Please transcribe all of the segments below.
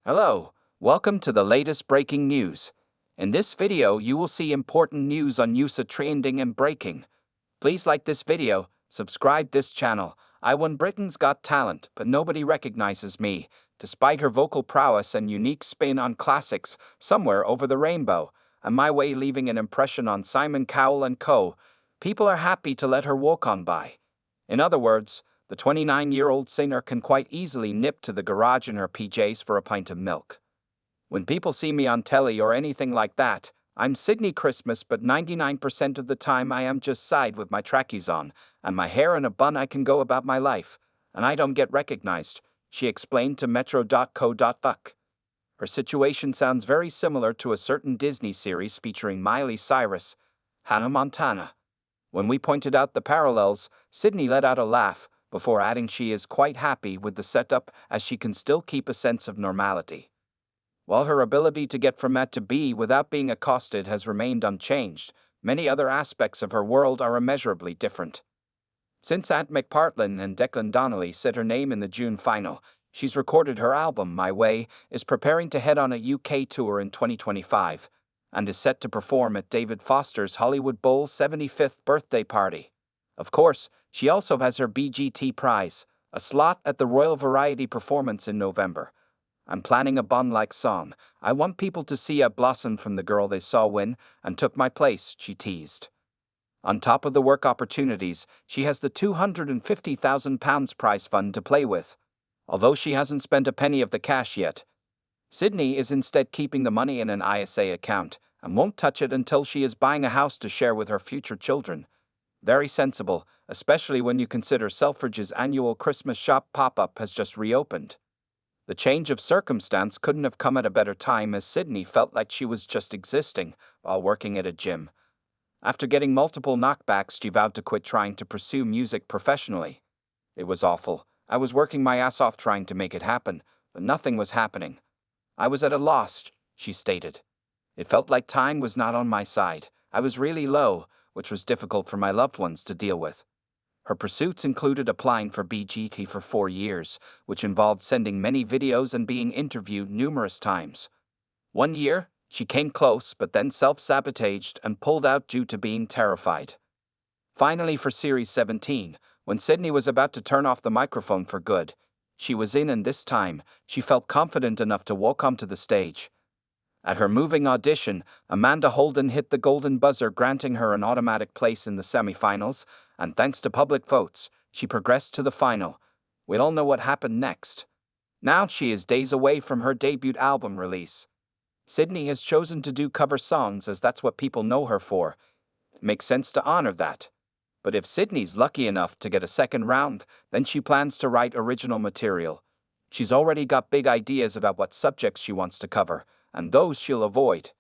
Hello, welcome to the latest breaking news. In this video, you will see important news on USA trending and breaking. Please like this video, subscribe this channel. I won Britain's Got Talent, but nobody recognizes me, despite her vocal prowess and unique spin on classics, Somewhere Over the Rainbow, and my way leaving an impression on Simon Cowell and co. People are happy to let her walk on by. In other words, the 29-year-old singer can quite easily nip to the garage in her PJs for a pint of milk. When people see me on telly or anything like that, I'm Sydnie Christmas, but 99% of the time I am just side with my trackies on, and my hair in a bun. I can go about my life, and I don't get recognized, she explained to metro.co.uk. Her situation sounds very similar to a certain Disney series featuring Miley Cyrus, Hannah Montana. When we pointed out the parallels, Sydnie let out a laugh, before adding she is quite happy with the setup as she can still keep a sense of normality. While her ability to get from A to B without being accosted has remained unchanged, many other aspects of her world are immeasurably different. Since Ant McPartlin and Declan Donnelly said her name in the June final, she's recorded her album My Way, is preparing to head on a UK tour in 2025, and is set to perform at David Foster's Hollywood Bowl's 75th birthday party. Of course, she also has her BGT prize, a slot at the Royal Variety Performance in November. I'm planning a Bond-like song. I want people to see a blossom from the girl they saw win and took my place, she teased. On top of the work opportunities, she has the £250,000 prize fund to play with, although she hasn't spent a penny of the cash yet. Sydnie is instead keeping the money in an ISA account and won't touch it until she is buying a house to share with her future children. Very sensible, especially when you consider Selfridge's annual Christmas shop pop-up has just reopened. The change of circumstance couldn't have come at a better time, as Sydnie felt like she was just existing while working at a gym. After getting multiple knockbacks, she vowed to quit trying to pursue music professionally. It was awful. I was working my ass off trying to make it happen, but nothing was happening. I was at a loss, she stated. It felt like time was not on my side. I was really low, which was difficult for my loved ones to deal with. Her pursuits included applying for BGT for 4 years, which involved sending many videos and being interviewed numerous times. 1 year, she came close but then self-sabotaged and pulled out due to being terrified. Finally, for Series 17, when Sydnie was about to turn off the microphone for good, she was in, and this time, she felt confident enough to walk onto the stage. At her moving audition, Amanda Holden hit the golden buzzer, granting her an automatic place in the semi-finals, and thanks to public votes, she progressed to the final. We all know what happened next. Now she is days away from her debut album release. Sydnie has chosen to do cover songs as that's what people know her for. It makes sense to honor that. But if Sydnie's lucky enough to get a second round, then she plans to write original material. She's already got big ideas about what subjects she wants to cover, and those she'll avoid.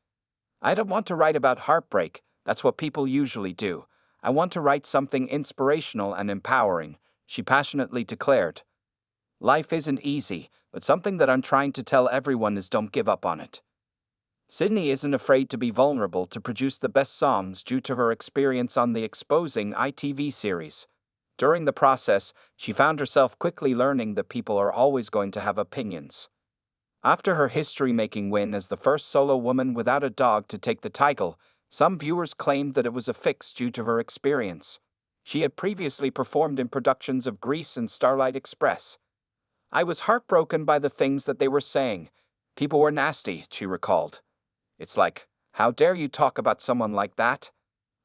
I don't want to write about heartbreak, that's what people usually do. I want to write something inspirational and empowering, she passionately declared. Life isn't easy, but something that I'm trying to tell everyone is don't give up on it. Sydnie isn't afraid to be vulnerable to produce the best songs due to her experience on the Exposing ITV series. During the process, she found herself quickly learning that people are always going to have opinions. After her history-making win as the first solo woman without a dog to take the title, some viewers claimed that it was a fix due to her experience. She had previously performed in productions of Grease and Starlight Express. I was heartbroken by the things that they were saying. People were nasty, she recalled. It's like, how dare you talk about someone like that?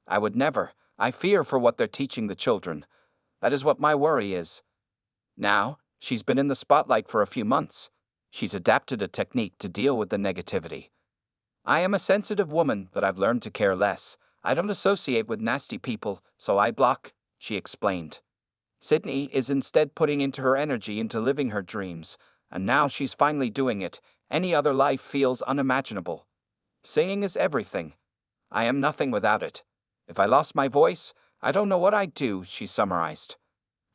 I would never. I fear for what they're teaching the children. That is what my worry is. Now, she's been in the spotlight for a few months. She's adapted a technique to deal with the negativity. I am a sensitive woman, but I've learned to care less. I don't associate with nasty people, so I block, she explained. Sydnie is instead putting into her energy into living her dreams, and now she's finally doing it. Any other life feels unimaginable. Singing is everything. I am nothing without it. If I lost my voice, I don't know what I'd do, she summarized.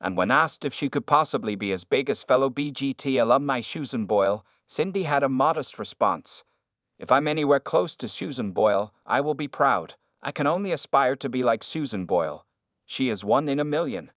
And when asked if she could possibly be as big as fellow BGT alumni Susan Boyle, Sydnie had a modest response. If I'm anywhere close to Susan Boyle, I will be proud. I can only aspire to be like Susan Boyle. She is 1 in a million.